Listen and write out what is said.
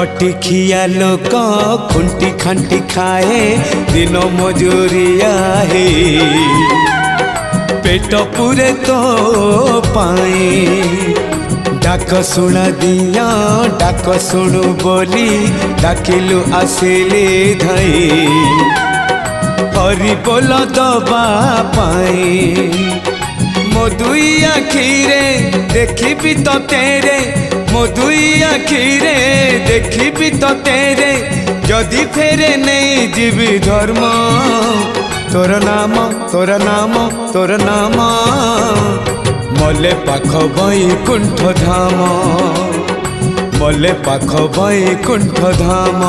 खटिखिया लोक खुंटी खांटी खाए दिन मजूरिया है पेट पूरे तो पाए डाक शुणा दिया डाक शुणु बोली डाकिलु आसिले धई हरि बोल दबा पाए मो दुई आखिरे देखी तो तेरे मो दुई आखिरे देखी तो तेरे जदि फेरे नहीं जीवी धर्म तोर नाम तोर नाम तोर नाम मले पाख बैकुंठ धाम मले पाख बैकुंठ धाम।